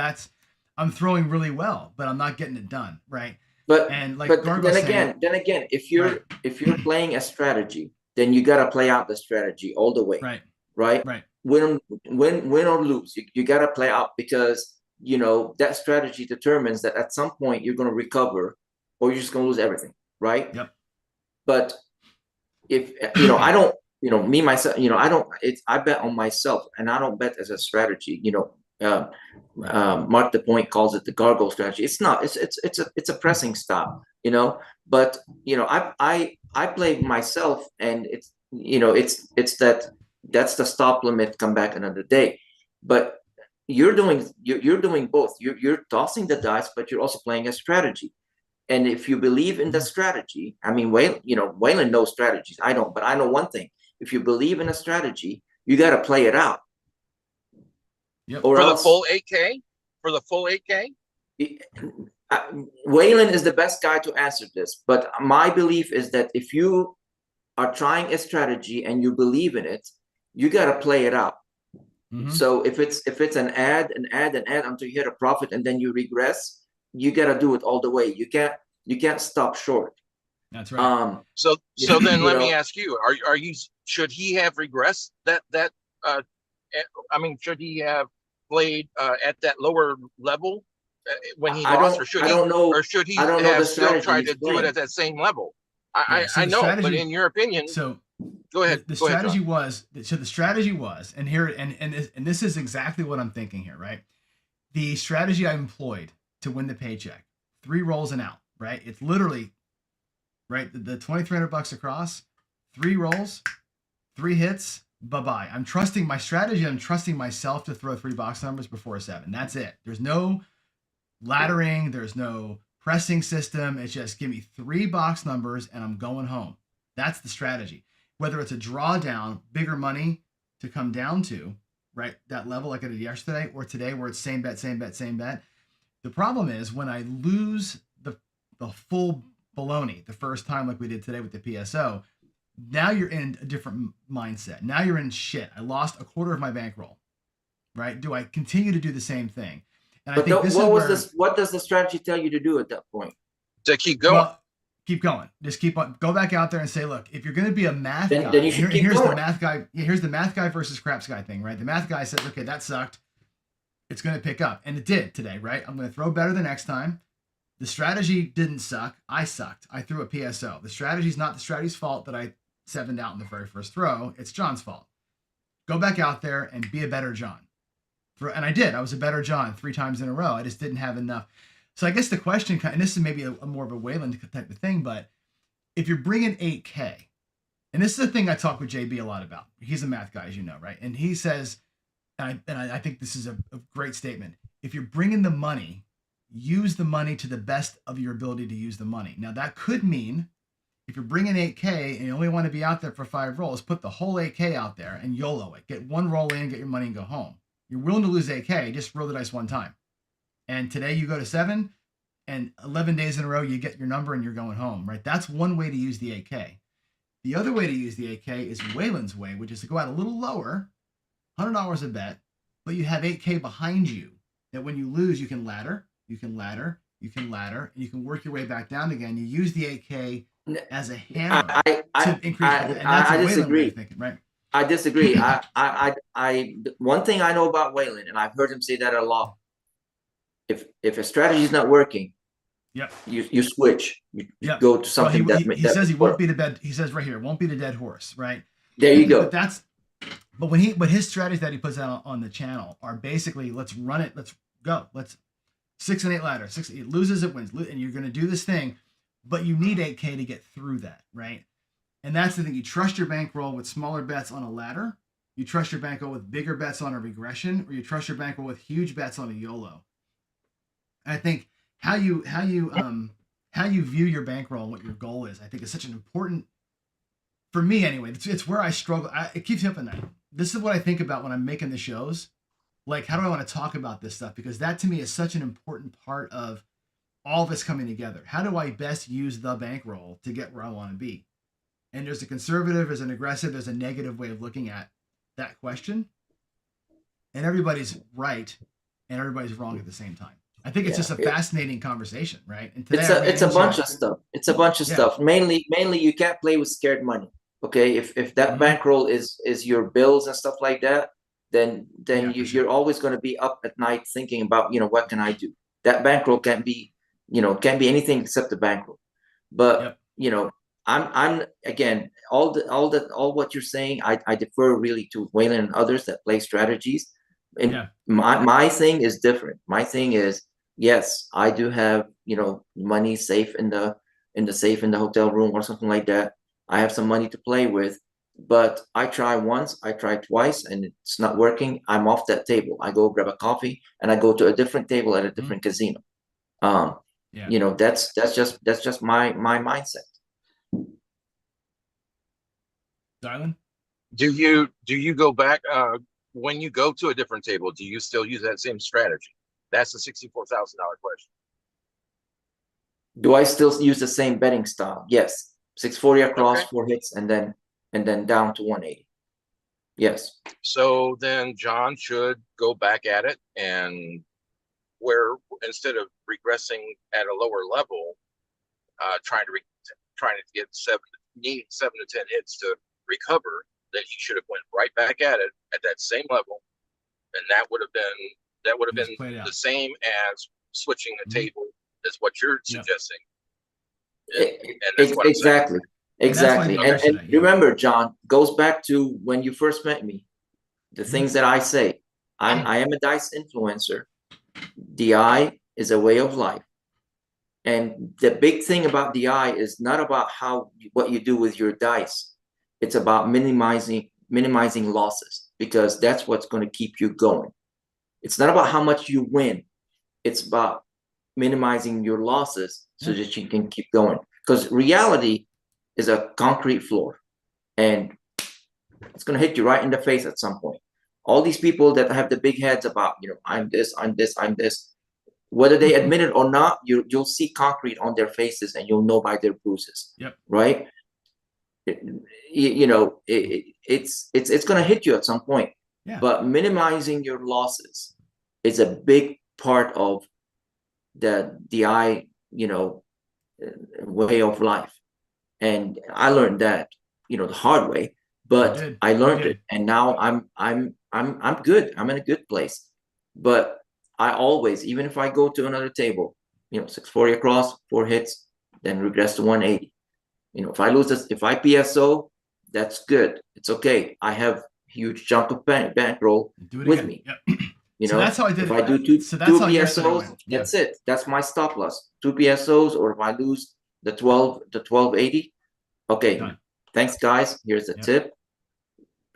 I'm throwing really well, but I'm not getting it done, right? But then again, if you're playing a strategy, then you gotta play out the strategy all the way, right? Win or lose, you gotta play out, because that strategy determines that at some point you're gonna recover, or you're just gonna lose everything, right? Yep. But if I don't, me myself, I bet on myself, and I don't bet as a strategy. Mark the Point calls it the gargoyle strategy. It's not. It's a pressing stop. But I play myself, and it's that's the stop limit. Come back another day. but you're doing both. You're tossing the dice, but you're also playing a strategy. And if you believe in the strategy, I mean, Waylon knows strategies. I don't, but I know one thing: if you believe in a strategy, you got to play it out. Yep. Or For the else, full 8K? For the full 8K? Waylon is the best guy to answer this. But my belief is that if you are trying a strategy and you believe in it, you got to play it out. So if it's an ad until you hit a profit and then you regress, you got to do it all the way. You can't stop short. That's right. So then let me know, ask you: should he have regressed I mean, should he have played at that lower level when he lost, or should I don't know have the still strategy tried he's to do it playing. at that same level? Yeah. So I the know, but strategy. in your opinion, So go ahead. the Go ahead, John. strategy was, so the strategy was, and here and this is exactly what I'm thinking here, right? The strategy I employed to win the paycheck, 3 rolls and out, right? It's literally right the $2,300 across, 3 rolls, 3 hits, bye-bye. I'm trusting my strategy. I'm trusting myself to throw 3 box numbers before a 7. That's it. There's no laddering. There's no pressing system. It's just give me 3 box numbers and I'm going home. That's the strategy. Whether it's a drawdown, bigger money to come down to, right? That level like I did yesterday or today where it's same bet, same bet, same bet. The problem is when I lose the full baloney the first time like we did today with the PSO, now you're in a different mindset. Now you're in shit. I lost a quarter of my bankroll, right? Do I continue to do the same thing? And I think what does the strategy tell you to do at that point? To keep going. Well, keep going. Just keep on. Go back out there and say, look, if you're going to be a math guy, then you should keep here's going. the math guy. Here's the math guy versus craps guy thing, right? The math guy says, okay, that sucked. It's going to pick up, and it did today, right? I'm going to throw better the next time. The strategy didn't suck. I sucked. I threw a PSO. The strategy's not the strategy's fault that I 7'd out in the very first throw. It's John's fault. Go back out there and be a better John. And I did. I was a better John 3 times in a row. I just didn't have enough. So I guess the question, and this is maybe a more of a Waylon type of thing, but if you're bringing 8K, and this is the thing I talk with JB a lot about. He's a math guy, as you know, right? And he says, and I think this is a great statement. If you're bringing the money, use the money to the best of your ability to use the money. Now, that could mean if you're bringing 8K and you only want to be out there for 5 rolls, put the whole 8K out there and YOLO it. Get 1 roll in, get your money and go home. You're willing to lose 8K, just roll the dice 1 time. And today you go to 7, and 11 days in a row, you get your number and you're going home, right? That's one way to use the 8K. The other way to use the 8K is Waylon's way, which is to go out a little lower, $100 a bet, but you have 8K behind you that when you lose, you can ladder, and you can work your way back down again. You use the 8K as a hammer to increase and that's a Waylon way of thinking, right? I disagree. One thing I know about Waylon, and I've heard him say that a lot. If a strategy is not working, yep, you switch. You go to something he says he won't beat a dead. He says right here, won't beat a dead horse, right? There you go. But his strategies that he puts out on the channel are basically let's run it, let's go, let's 6 and 8 ladder, 6 it loses, it wins, and you're going to do this thing, but you need 8K to get through that, right? And that's the thing. You trust your bankroll with smaller bets on a ladder. You trust your bankroll with bigger bets on a regression, or you trust your bankroll with huge bets on a YOLO. And I think how you view your bankroll and what your goal is, I think is such an important, for me anyway. It's where I struggle. It keeps me up at night. This is what I think about when I'm making the shows. Like, how do I want to talk about this stuff? Because that to me is such an important part of all of us coming together. How do I best use the bankroll to get where I want to be? And there's a conservative, there's an aggressive, there's a negative way of looking at that question. And everybody's right and everybody's wrong at the same time. I think it's just a fascinating conversation, right? And today it's a bunch of stuff. It's a bunch of stuff. Mainly you can't play with scared money. Okay, if that bankroll is your bills and stuff like that, then you're always going to be up at night thinking about, what can I do? That bankroll can't be anything except the bankroll. But I'm again, all what you're saying, I defer really to Waylon and others that play strategies. And my thing is different. My thing is, yes, I do have, money safe in the safe in the hotel room or something like that. I have some money to play with, But I try once, I try twice, and it's not working. I'm off that table. I go grab a coffee and I go to a different table at a different casino. Um, Yeah. you know, that's just my mindset. Dylan? Do you go back when you go to a different table? Do you still use that same strategy? That's the $64,000 question. Do I still use the same betting style? Yes. 640 across, Okay. 4 hits, and then down to 180. Yes. So then John should go back at it, and where instead of regressing at a lower level, trying to get needing 7 to 10 hits to recover, that he should have went right back at it at that same level, and that would have Just been played out. the same as switching the table, is what you're Yep. suggesting. And that's what I'm saying. Exactly. And that's why I Exactly. did And yesterday, yeah. remember, John, goes back to when you first met me. The things that I say, I am a dice influencer. DI is a way of life. And the big thing about DI is not about what you do with your dice. It's about minimizing losses, because that's what's going to keep you going. It's not about how much you win. It's about minimizing your losses so that you can keep going. Because reality is a concrete floor, and it's going to hit you right in the face at some point. All these people that have the big heads about, I'm this, I'm this, I'm this, whether they admit it or not, you'll see concrete on their faces, and you'll know by their bruises. Yep. Right? It's going to hit you at some point. Yeah. But minimizing your losses is a big part of the DI, way of life. And I learned that, the hard way, but I learned it, and now I'm good. I'm in a good place. But I always, even if I go to another table, 640 across, 4 hits, then regress to 180. If I lose this, if I PSO, that's good. It's okay. I have huge chunk of bankroll with me. Yep. So that's how I did if it. I do two PSOs, that's it. That's my stop loss. 2 PSOs, or if I lose the 1280, okay. Done. Thanks, guys. Here's the tip.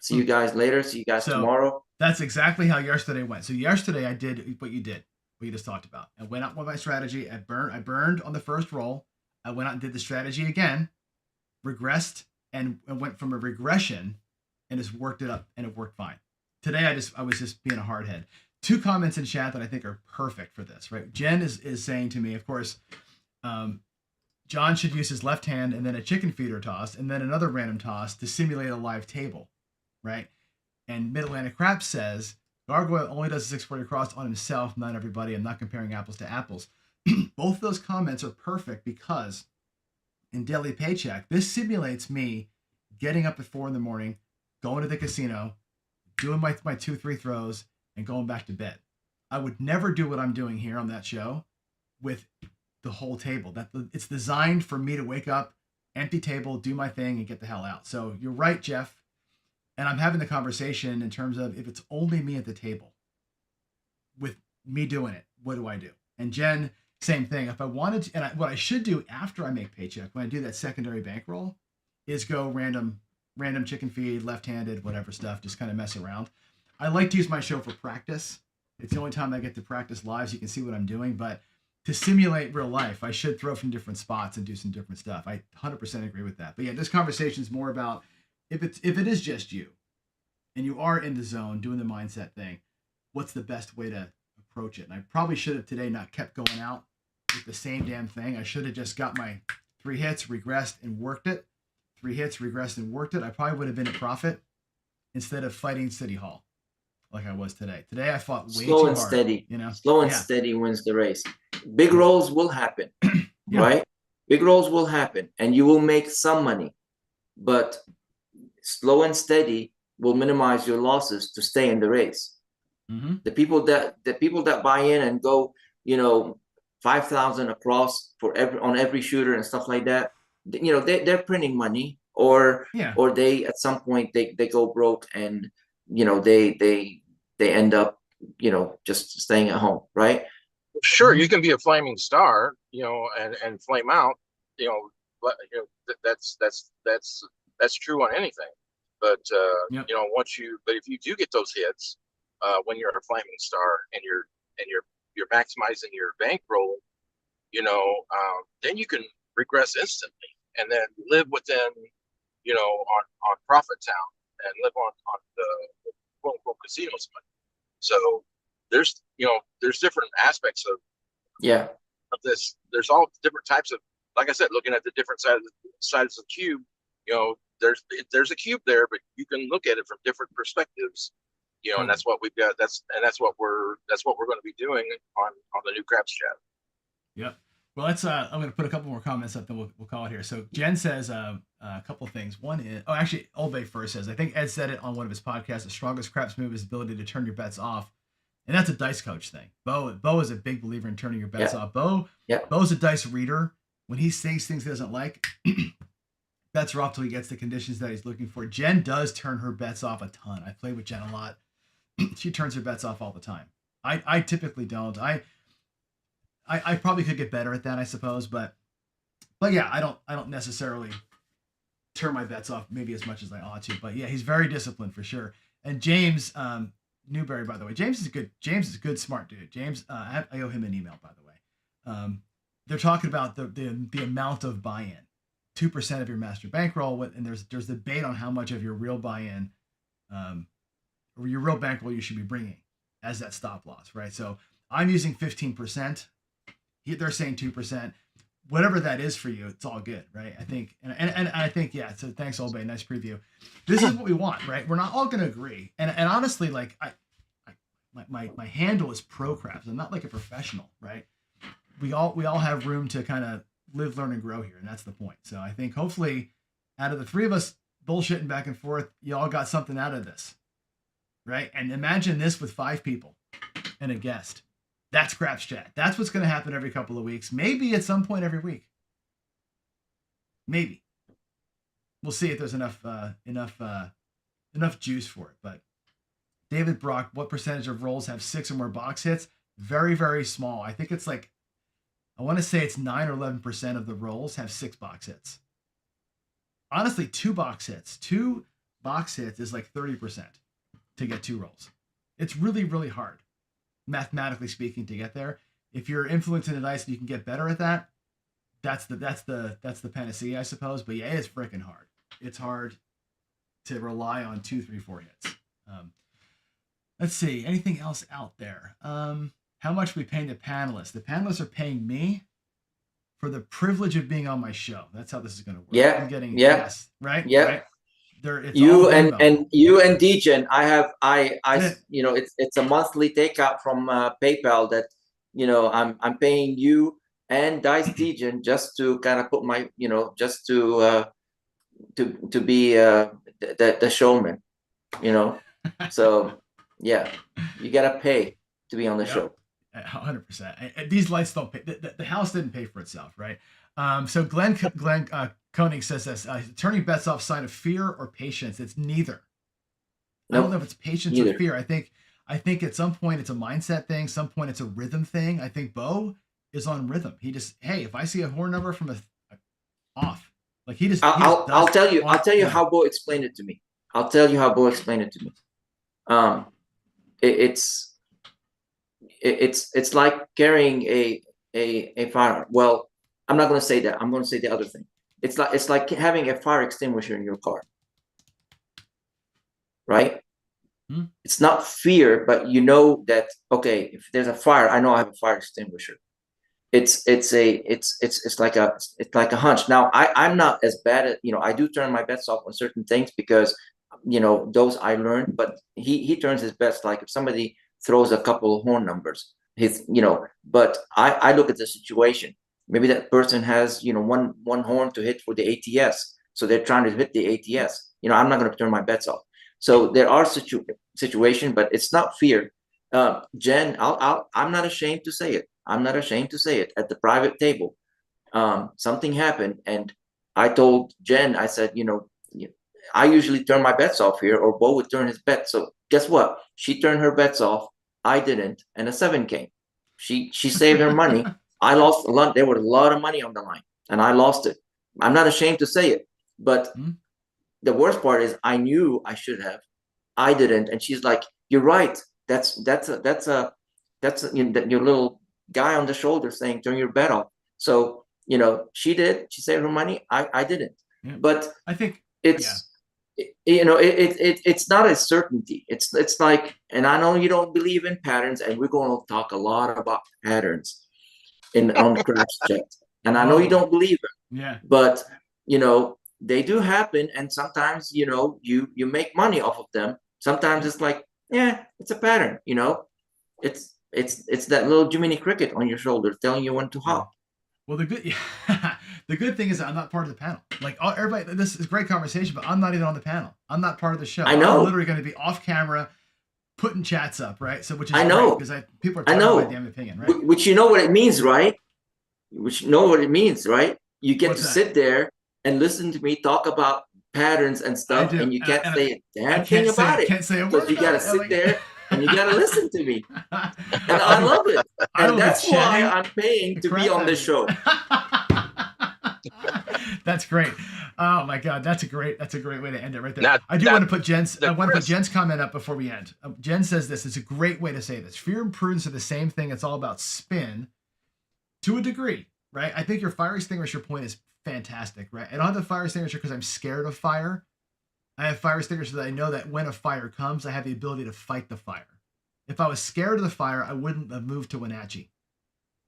See you guys later. See you guys tomorrow. That's exactly how yesterday went. So yesterday I did what you just talked about. I went out with my strategy. I burned on the first roll. I went out and did the strategy again, regressed, and went from a regression and just worked it up, and it worked fine. Today I was just being a hard head. 2 comments in chat that I think are perfect for this, right? Jen is saying to me, of course, John should use his left hand and then a chicken feeder toss and then another random toss to simulate a live table, right? And Mid-Atlantic Crap says, Gargoyle only does a 640 across on himself, not everybody. I'm not comparing apples to apples. Both those comments are perfect, because in Daily Paycheck, this simulates me getting up at 4 in the morning, going to the casino, doing my 2-3 throws, and going back to bed. I would never do what I'm doing here on that show with the whole table. It's designed for me to wake up, empty table, do my thing, and get the hell out. So you're right, Jeff. And I'm having the conversation in terms of, if it's only me at the table with me doing it, what do I do? And Jen, same thing. If I wanted to, what I should do after I make Paycheck, when I do that secondary bankroll, is go random chicken feed, left-handed, whatever stuff, just kind of mess around. I like to use my show for practice. It's the only time I get to practice live, so you can see what I'm doing. But to simulate real life, I should throw from different spots and do some different stuff. I 100% agree with that. But yeah, this conversation is more about, if it is just you and you are in the zone doing the mindset thing, what's the best way to approach it? And I probably should have today not kept going out with the same damn thing. I should have just got my 3 hits, regressed, and worked it. 3 hits, regressed, and worked it. I probably would have been at profit instead of fighting City Hall like I was today. Today I fought way slow too and hard. steady. You know, slow and steady wins the race. Big rolls will happen, right? Big rolls will happen, and you will make some money, but slow and steady will minimize your losses to stay in the race. Mm-hmm. The people that buy in and go, 5,000 across on every shooter and stuff like that, they're printing money, or they at some point they go broke, and they end up just staying at home, right? Sure, you can be a flaming star, and flame out, but that's true on anything. But Yep. you know, but if you do get those hits, when you're a flaming star and you're maximizing your bankroll, you know, then you can regress instantly and then live within, you know, on profit town and live on the quote unquote casinos money. So there's different aspects of this. There's all different types of, like I said, looking at the different sides of the cube. You know, there's a cube there, but you can look at it from different perspectives. You know, and that's what we've got. That's what we're going to be doing on the new Craps Chat. Yep. Well, let's. I'm going to put a couple more comments up, then we'll call it here. So Jen says a couple of things. One is, actually, Old Bay first says, I think Ed said it on one of his podcasts. The strongest craps move is the ability to turn your bets off, and that's a dice coach thing. Bo is a big believer in turning your bets off. Bo's a dice reader. When he sees things he doesn't like, bets are off till he gets the conditions that he's looking for. Jen does turn her bets off a ton. I play with Jen a lot. She turns her bets off all the time. I typically don't. I probably could get better at that, I suppose, but yeah, I don't necessarily turn my bets off maybe as much as I ought to. But yeah, he's very disciplined for sure. And James Newberry, by the way, James is a good smart dude. James, I owe him an email, by the way. They're talking about the amount of buy-in, 2% of your master bankroll, and there's debate on how much of your real buy-in, or your real bankroll you should be bringing as that stop loss, right? So I'm using 15%. They're saying 2%. Whatever that is for you, it's all good, right? I think, and I think, yeah. So thanks, Old Bay. Nice preview. This is what we want, right? We're not all going to agree, and honestly, like my handle is pro craps. I'm not like a professional, right? We all have room to kind of live, learn, and grow here, and that's the point. So I think hopefully, out of the three of us bullshitting back and forth, you all got something out of this, right? And imagine this with 5 people and a guest. That's Craps Chat. That's what's going to happen every couple of weeks. Maybe at some point every week. Maybe. We'll see if there's enough juice for it. But David Brock, what percentage of rolls have 6 or more box hits? Very, very small. I think it's like, I want to say it's 9 or 11% of the rolls have 6 box hits. Honestly, 2 box hits. 2 box hits is like 30% to get 2 rolls. It's really, really hard, mathematically speaking, to get there. If you're influencing the dice and you can get better at that, that's the panacea, I suppose. But yeah, it's freaking hard. It's hard to rely on 2, 3, 4 hits. Let's see, anything else out there? How much are we paying the panelists? The panelists are paying me for the privilege of being on my show. That's how this is going to work. Yeah, I'm getting yes, right. Yeah. Right? It's you and you and Dejan, I you know, it's a monthly takeout from PayPal that, you know, I'm paying you and Dice Dejan just to kind of put my, you know, just to be the showman, you know. So yeah, you gotta pay to be on the show. 100%. These lights don't pay. The house didn't pay for itself, right? So Glenn Koenig says this: turning bets off sign of fear or patience. It's neither. I don't know if it's patience or fear. I think at some point it's a mindset thing. Some point it's a rhythm thing. I think Bo is on rhythm. He just, hey, if I see a horn number from off, like he just. I'll tell you how Bo explained it to me. I'll tell you how Bo explained it to me. It's like carrying a fire. Well, I'm not going to say that. I'm going to say the other thing. It's like having a fire extinguisher in your car, right? It's not fear, but you know that, okay, if there's a fire, I know I have a fire extinguisher. It's like a hunch. Now I'm not as bad at, you know, I do turn my bets off on certain things because, you know, those I learned, but he turns his bets like if somebody throws a couple of horn numbers, you know, but I look at the situation. Maybe that person has, you know, one horn to hit for the ATS, so they're trying to hit the ATS. You know, I'm not going to turn my bets off. So there are situations, but it's not fear. Jen, I'm not ashamed to say it. I'm not ashamed to say it. At the private table, something happened, and I told Jen, I said, you know, I usually turn my bets off here, or Bo would turn his bet. So guess what? She turned her bets off. I didn't, and a 7 came. She saved her money. I lost a lot. There was a lot of money on the line, and I lost it. I'm not ashamed to say it, but the worst part is I knew I should have. I didn't. And she's like, you're right. That's your little guy on the shoulder saying, turn your bet off. So, she did. She saved her money. I didn't. Yeah. But I think it's, it's not a certainty. It's like, and I know you don't believe in patterns, and we're going to talk a lot about patterns on the craps chat. And I know you don't believe it. Yeah. But, they do happen, and sometimes you make money off of them. Sometimes it's like, yeah, it's a pattern. It's that little Jiminy Cricket on your shoulder telling you when to hop. Well, the good thing is I'm not part of the panel. Like everybody, this is a great conversation, but I'm not even on the panel. I'm not part of the show. I know. I'm literally going to be off camera, putting chats up, right? So which is I know because people are talking my damn opinion, right? Which you know what it means, right? You get What's to that? sit there and listen to me talk about patterns and stuff, and you can't say a damn thing about it. Can't say a word. Because you got to sit there and you got to listen to me. And I love it. And that's why I'm paying to be on this show. That's great. Oh my God, that's a great way to end it right there. Now, I want to put Jen's comment up before we end. Jen says this is a great way to say this. Fear and prudence are the same thing. It's all about spin to a degree, right? I think your fire extinguisher point is fantastic, right? I don't have the fire extinguisher because I'm scared of fire. I have fire extinguishers that I know that when a fire comes, I have the ability to fight the fire. If I was scared of the fire, I wouldn't have moved to Wenatchee.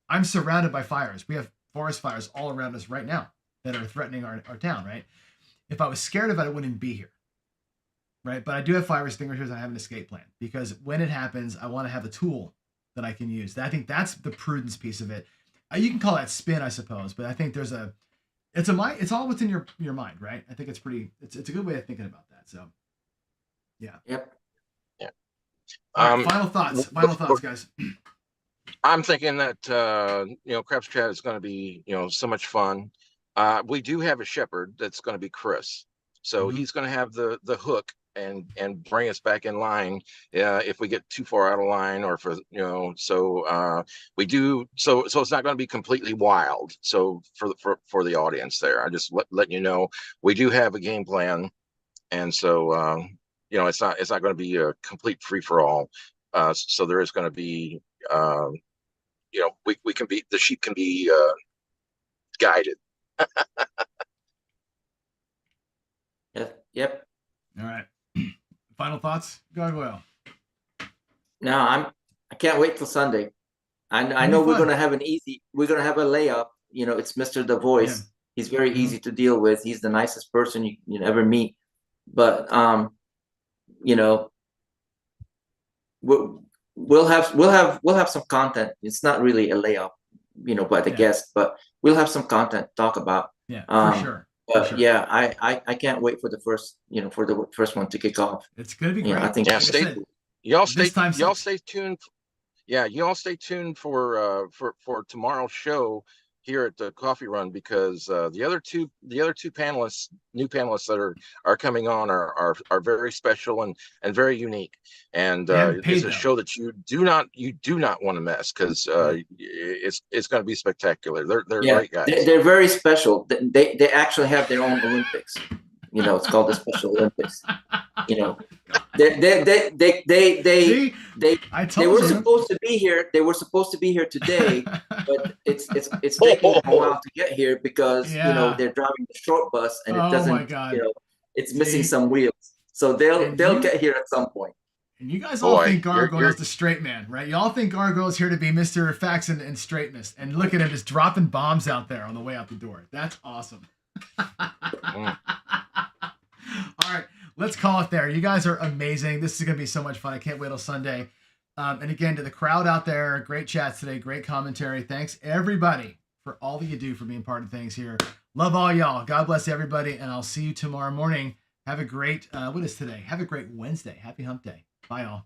I'm surrounded by fires. We have forest fires all around us right now that are threatening our town, right? If I was scared of it, I wouldn't be here, right? But I do have fire extinguishers. I have an escape plan because when it happens, I want to have a tool that I can use. I think that's the prudence piece of it. You can call that spin, I suppose, but I think it's all within your mind, right? I think it's a good way of thinking about that. So, yeah. Yep. Yeah. All right, final thoughts, guys. I'm thinking that Craps Chat is going to be so much fun. We do have a shepherd that's going to be Chris, so he's going to have the hook and bring us back in line if we get too far out of line, or we do so it's not going to be completely wild. So for the audience there, I just letting you know we do have a game plan, and so it's not going to be a complete free for all. So there is going to be the sheep can be guided. Yep. All right. Final thoughts, Gargoyle. No, I can't wait till Sunday. I know we're gonna have a layup. It's Mr. The Voice. Yeah. He's very easy to deal with. He's the nicest person you ever meet. But we'll have some content. It's not really a layup, by the guest, but we'll have some content to talk about. Yeah, for sure. Yeah, I can't wait for the first one to kick off. It's gonna be great. I think y'all stay tuned. Yeah, you all stay tuned for tomorrow's show here at the Coffee Run, because the other two panelists, new panelists that are coming on are very special and very unique, and it's a show that you do not want to miss, because it's going to be spectacular. They're great guys. They're very special. They actually have their own Olympics. It's called the Special Olympics. They were supposed to be here. They were supposed to be here today, but it's taking a while to get here because they're driving the short bus and it doesn't. Oh my God. It's missing some wheels. So they'll get here at some point. And you guys all think Gargoyle is the straight man, right? You all think Gargoyle is here to be Mr. Facts and straightness, and look at him just dropping bombs out there on the way out the door. That's awesome. All right, let's call it there. You guys are amazing. This is going to be so much fun. I can't wait till Sunday. And again, to the crowd out there, great chats today, great commentary. Thanks, everybody, for all that you do for being part of things here. Love all y'all. God bless everybody, and I'll see you tomorrow morning. Have a great, what is today? Have a great Wednesday. Happy Hump Day. Bye, all.